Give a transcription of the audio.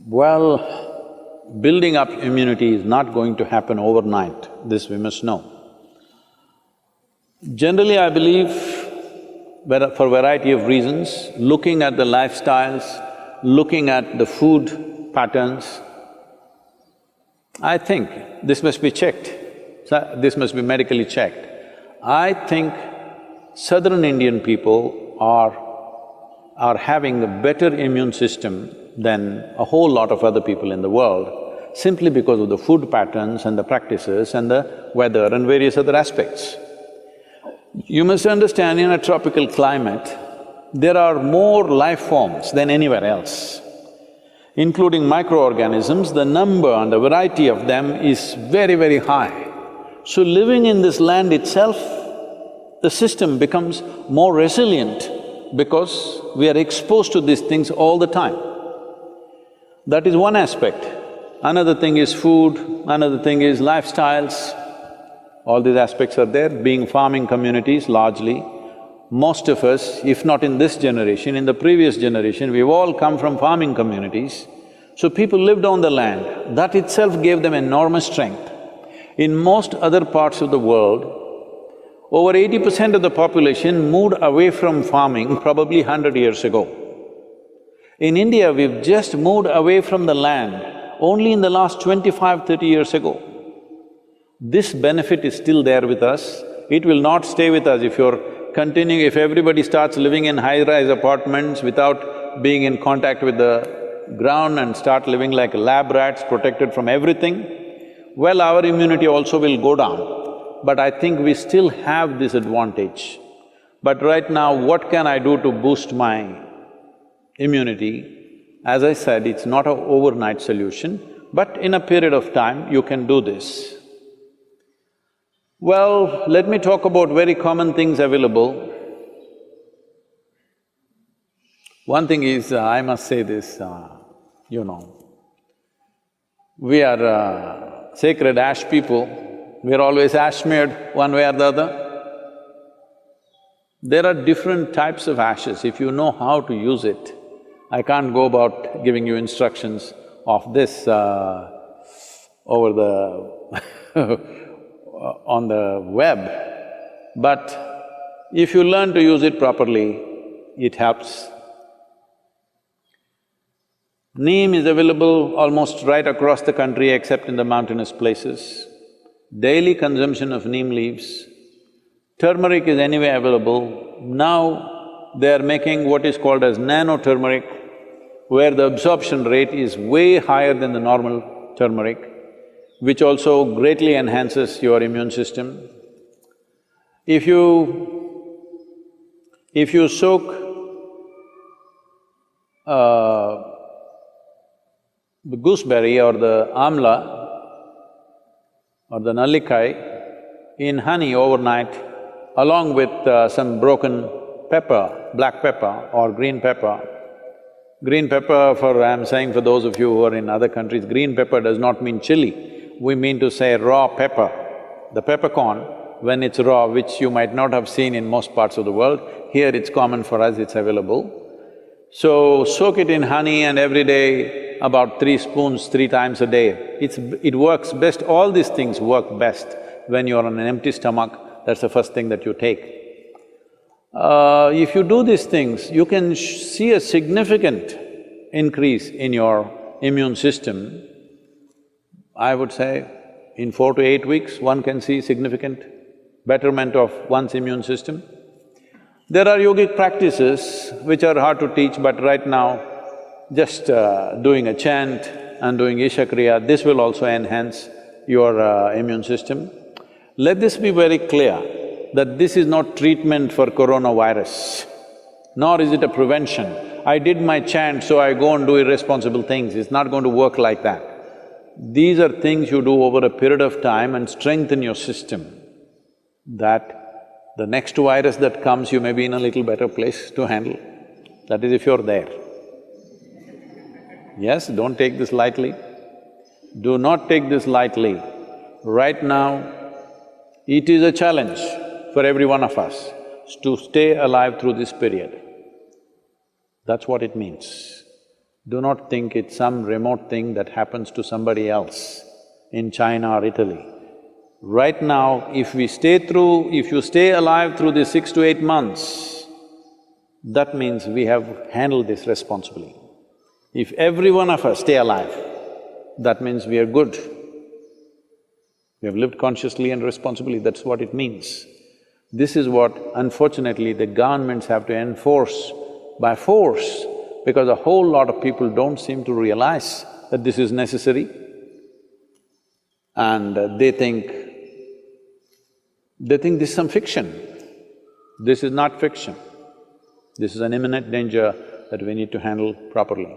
Well, building up immunity is not going to happen overnight, this we must know. Generally, I believe, for a variety of reasons, looking at the lifestyles, looking at the food patterns, I think this must be checked, this must be medically checked. I think southern Indian people are having a better immune system than a whole lot of other people in the world, simply because of the food patterns and the practices and the weather and various other aspects. You must understand, in a tropical climate, there are more life forms than anywhere else. Including microorganisms, the number and the variety of them is very, very high. So living in this land itself, the system becomes more resilient because we are exposed to these things all the time. That is one aspect. Another thing is food, another thing is lifestyles. All these aspects are there, being farming communities largely. Most of us, if not in this generation, in the previous generation, we've all come from farming communities. So people lived on the land, that itself gave them enormous strength. In most other parts of the world, over 80% of the population moved away from farming probably 100 years ago. In India, we've just moved away from the land only in the last 25–30 years ago. This benefit is still there with us. It will not stay with us if if everybody starts living in high-rise apartments without being in contact with the ground and start living like lab rats, protected from everything, well, our immunity also will go down. But I think we still have this advantage. But right now, what can I do to boost my immunity? As I said, it's not an overnight solution, but in a period of time, you can do this. Well, let me talk about very common things available. One thing is, I must say this, we are sacred ash people, we're always ash smeared one way or the other. There are different types of ashes, if you know how to use it. I can't go about giving you instructions of this over the on the web, but if you learn to use it properly, it helps. Neem is available almost right across the country except in the mountainous places. Daily consumption of neem leaves. Turmeric is anyway available. Now they are making what is called as nano-turmeric, where the absorption rate is way higher than the normal turmeric, which also greatly enhances your immune system. If you soak the gooseberry or the amla or the nallikai in honey overnight, along with some broken pepper, black pepper or green pepper. Green pepper, I'm saying for those of you who are in other countries, green pepper does not mean chili. We mean to say raw pepper. The peppercorn, when it's raw, which you might not have seen in most parts of the world, here it's common for us, it's available. So, soak it in honey and every day about 3 spoons, 3 times a day. It works best, all these things work best when you're on an empty stomach, that's the first thing that you take. If you do these things, you can see a significant increase in your immune system. I would say in 4 to 8 weeks, one can see significant betterment of one's immune system. There are yogic practices which are hard to teach, but right now, just doing a chant and doing Isha Kriya, this will also enhance your immune system. Let this be very clear that this is not treatment for coronavirus, nor is it a prevention. I did my chant, so I go and do irresponsible things, it's not going to work like that. These are things you do over a period of time and strengthen your system, that the next virus that comes, you may be in a little better place to handle. That is if you're there. Yes, don't take this lightly. Do not take this lightly. Right now, it is a challenge for every one of us to stay alive through this period. That's what it means. Do not think it's some remote thing that happens to somebody else in China or Italy. Right now, if you stay alive through these 6 to 8 months, that means we have handled this responsibly. If every one of us stay alive, that means we are good. We have lived consciously and responsibly, that's what it means. This is what, unfortunately, the governments have to enforce by force, because a whole lot of people don't seem to realize that this is necessary. And they think this is some fiction. This is not fiction. This is an imminent danger that we need to handle properly.